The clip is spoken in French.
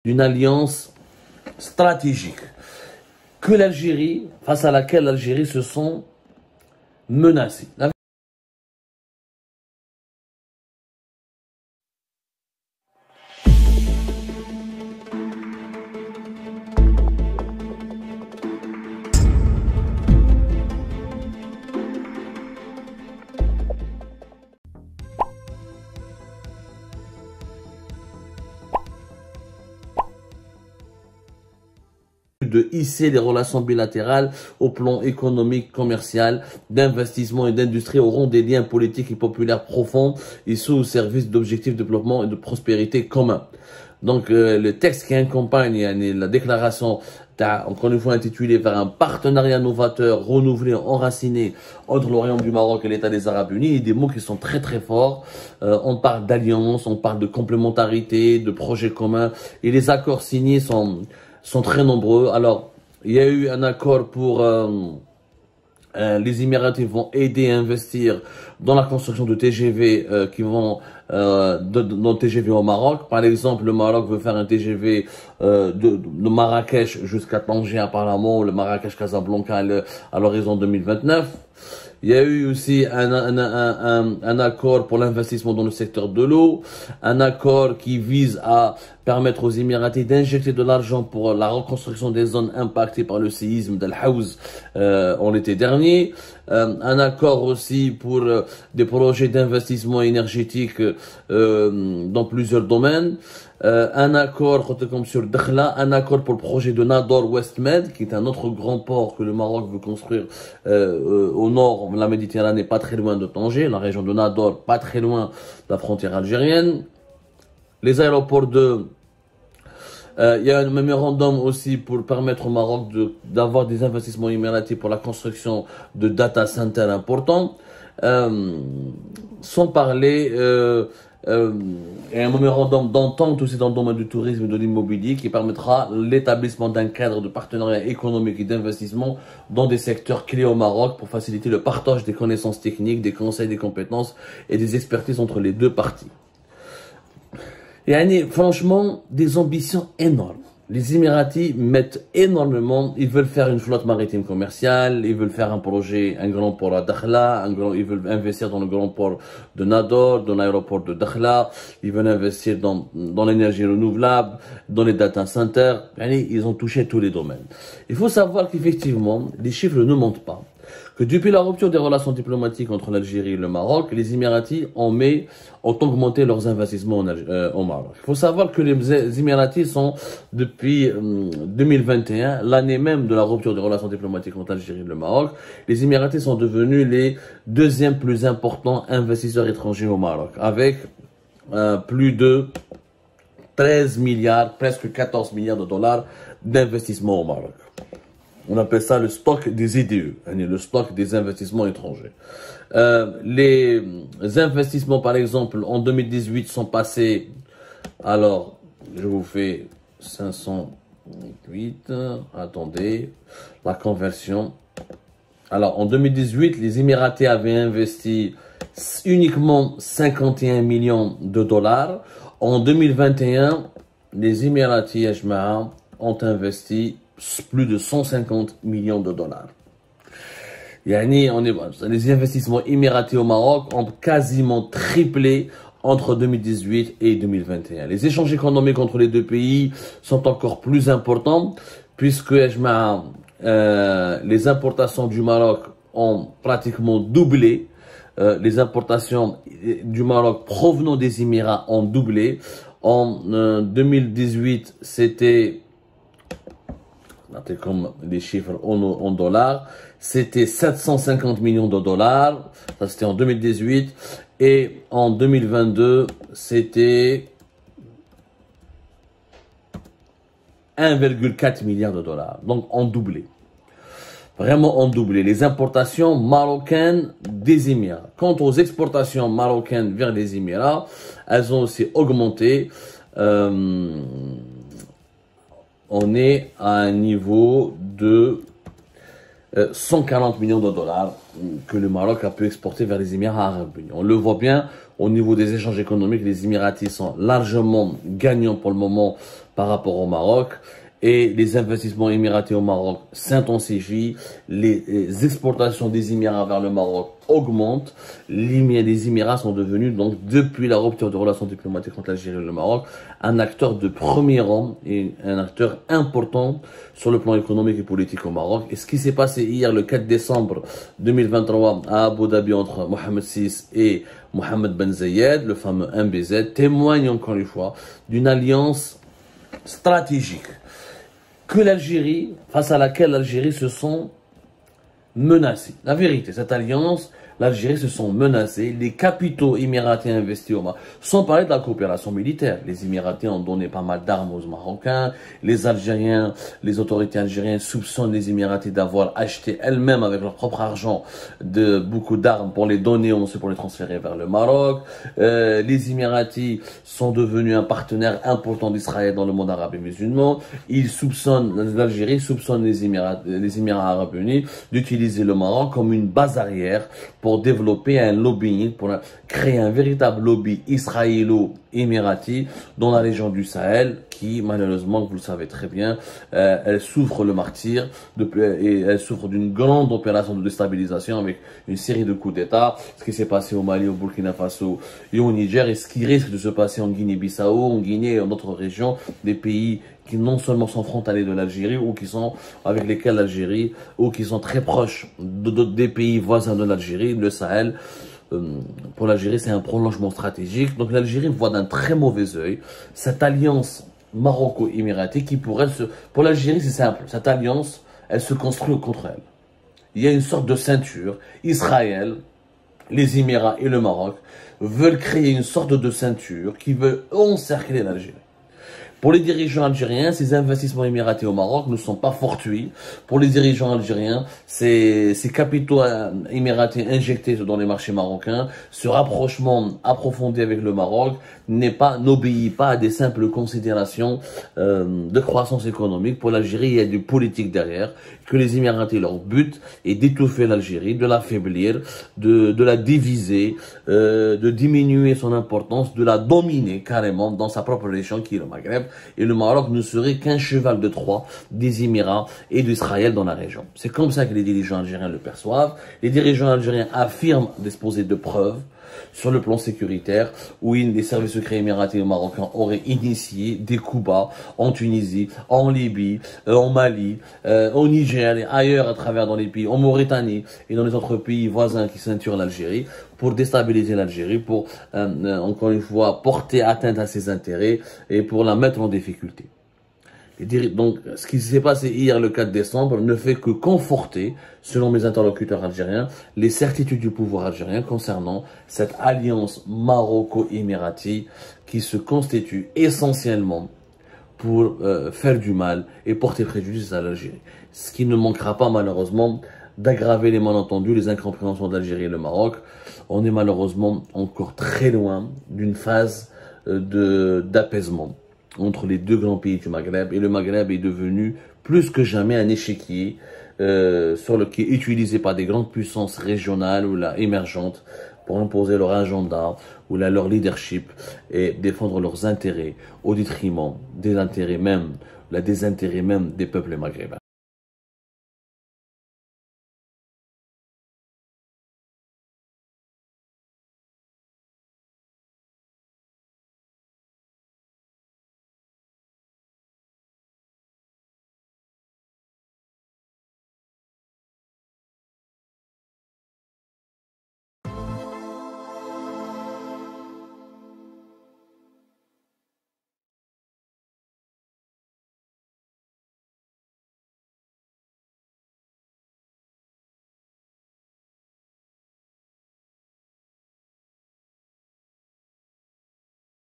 d'une alliance stratégique que l'Algérie, face à laquelle l'Algérie se sent menacée. De hisser les relations bilatérales au plan économique, commercial, d'investissement et d'industrie auront des liens politiques et populaires profonds et sous au service d'objectifs de développement et de prospérité communs. Donc le texte qui accompagne la déclaration encore une fois intitulée vers un partenariat novateur, renouvelé, enraciné entre le Royaume du Maroc et l'État des Arabes Unis, et des mots qui sont très très forts. On parle d'alliance, on parle de complémentarité, de projets communs, et les accords signés sont très nombreux. Alors, il y a eu un accord pour les Émiratis vont aider à investir dans la construction de TGV qui vont dans le TGV au Maroc. Par exemple, le Maroc veut faire un TGV de Marrakech jusqu'à Tanger apparemment, le Marrakech-Casablanca à l'horizon 2029. Il y a eu aussi un accord pour l'investissement dans le secteur de l'eau, un accord qui vise à permettre aux Émiratis d'injecter de l'argent pour la reconstruction des zones impactées par le séisme d'Al Haouz en l'été dernier, un accord aussi pour des projets d'investissement énergétique dans plusieurs domaines, un accord comme sur Dakhla, un accord pour le projet de Nador West Med, qui est un autre grand port que le Maroc veut construire au nord de la Méditerranée, pas très loin de Tanger, la région de Nador, pas très loin de la frontière algérienne. Les aéroports il y a un mémorandum aussi pour permettre au Maroc d'avoir des investissements émiratis pour la construction de data centers importants. Sans parler et un mémorandum d'entente aussi dans le domaine du tourisme et de l'immobilier qui permettra l'établissement d'un cadre de partenariat économique et d'investissement dans des secteurs clés au Maroc pour faciliter le partage des connaissances techniques, des conseils, des compétences et des expertises entre les deux parties. Et franchement, des ambitions énormes. Les Émiratis mettent énormément, ils veulent faire une flotte maritime commerciale, ils veulent faire un projet, un grand port à Dakhla, ils veulent investir dans le grand port de Nador, dans l'aéroport de Dakhla, ils veulent investir dans l'énergie renouvelable, dans les data centers. Ils ont touché tous les domaines. Il faut savoir qu'effectivement, les chiffres ne mentent pas. Que depuis la rupture des relations diplomatiques entre l'Algérie et le Maroc, les Émiratis ont augmenté leurs investissements au Maroc. Il faut savoir que les Émiratis sont, depuis 2021, l'année même de la rupture des relations diplomatiques entre l'Algérie et le Maroc, les Émiratis sont devenus les deuxièmes plus importants investisseurs étrangers au Maroc, avec plus de 13 milliards, presque 14 milliards de dollars d'investissement au Maroc. On appelle ça le stock des IDE, le stock des investissements étrangers. Les investissements, par exemple, en 2018 sont passés, alors, je vous fais 508, attendez, la conversion. Alors, en 2018, les Émiratis avaient investi uniquement 51 millions de dollars. En 2021, les Émiratis, ont investi plus de 150 millions de dollars. Les investissements émiratis au Maroc ont quasiment triplé entre 2018 et 2021. Les échanges économiques entre les deux pays sont encore plus importants puisque les importations du Maroc ont pratiquement doublé. Les importations du Maroc provenant des Émirats ont doublé. En 2018, c'était comme les chiffres en dollars, c'était 750 millions de dollars, ça c'était en 2018, et en 2022, c'était 1,4 milliard de dollars, donc en doublé. Vraiment en doublé. Les importations marocaines des Émirats. Quant aux exportations marocaines vers les Émirats, elles ont aussi augmenté. On est à un niveau de 140 millions de dollars que le Maroc a pu exporter vers les Émirats arabes unis. On le voit bien au niveau des échanges économiques, les Émiratis sont largement gagnants pour le moment par rapport au Maroc. Et les investissements émiratis au Maroc s'intensifient, les exportations des Émirats vers le Maroc augmentent. Les Émirats sont devenus, donc, depuis la rupture de relations diplomatiques entre l'Algérie et le Maroc, un acteur de premier rang et un acteur important sur le plan économique et politique au Maroc. Et ce qui s'est passé hier, le 4 décembre 2023, à Abu Dhabi, entre Mohamed VI et Mohamed Ben Zayed, le fameux MBZ, témoigne encore une fois d'une alliance stratégique que l'Algérie, face à laquelle l'Algérie se sent menacée. La vérité, cette alliance, l'Algérie se sent menacée. Les capitaux émiratis investis au Maroc, sans parler de la coopération militaire. Les Émiratis ont donné pas mal d'armes aux Marocains. Les Algériens, les autorités algériennes soupçonnent les Émiratis d'avoir acheté elles-mêmes avec leur propre argent beaucoup d'armes pour les donner, ensuite pour les transférer vers le Maroc. Les Émiratis sont devenus un partenaire important d'Israël dans le monde arabe et musulman. L'Algérie soupçonne les Émirats arabes unis d'utiliser le Maroc comme une base arrière pour développer un lobbying, pour créer un véritable lobby israélo-émirati dans la région du Sahel, qui, malheureusement, vous le savez très bien, elle souffre le martyre, et elle souffre d'une grande opération de déstabilisation avec une série de coups d'État, ce qui s'est passé au Mali, au Burkina Faso et au Niger, et ce qui risque de se passer en Guinée-Bissau, en Guinée et en d'autres régions, des pays qui non seulement sont frontaliers de l'Algérie, ou qui sont avec lesquels l'Algérie, ou qui sont très proches des pays voisins de l'Algérie, le Sahel. Pour l'Algérie, c'est un prolongement stratégique. Donc l'Algérie voit d'un très mauvais œil cette alliance maroco-émiratie qui pour l'Algérie, c'est simple. Cette alliance, elle se construit contre elle. Il y a une sorte de ceinture. Israël, les Émirats et le Maroc veulent créer une sorte de ceinture qui veut encercler l'Algérie. Pour les dirigeants algériens, ces investissements émiratis au Maroc ne sont pas fortuits. Pour les dirigeants algériens, ces capitaux émiratis injectés dans les marchés marocains, ce rapprochement approfondi avec le Maroc n'obéit pas à des simples considérations de croissance économique. Pour l'Algérie, il y a du politique derrière, que les Émiratis, leur but est d'étouffer l'Algérie, de l'affaiblir, de la diviser, de diminuer son importance, de la dominer carrément dans sa propre région qui est le Maghreb. Et le Maroc ne serait qu'un cheval de Troie des Émirats et d'Israël dans la région. C'est comme ça que les dirigeants algériens le perçoivent. Les dirigeants algériens affirment disposer de preuves sur le plan sécuritaire, où les services secrets émiratis et marocains auraient initié des coups bas en Tunisie, en Libye, en Mali, au Niger et ailleurs à travers dans les pays, en Mauritanie et dans les autres pays voisins qui ceinturent l'Algérie, pour déstabiliser l'Algérie, pour, encore une fois, porter atteinte à ses intérêts et pour la mettre en difficulté. Donc, ce qui s'est passé hier, le 4 décembre, ne fait que conforter, selon mes interlocuteurs algériens, les certitudes du pouvoir algérien concernant cette alliance maroco-émiratie qui se constitue essentiellement pour faire du mal et porter préjudice à l'Algérie. Ce qui ne manquera pas, malheureusement, d'aggraver les malentendus, les incompréhensions d'Algérie et le Maroc. On est malheureusement encore très loin d'une phase d'apaisement entre les deux grands pays du Maghreb, et le Maghreb est devenu plus que jamais un échiquier qui est utilisé par des grandes puissances régionales ou émergentes pour imposer leur agenda ou leur leadership et défendre leurs intérêts au détriment des intérêts même des peuples maghrébins.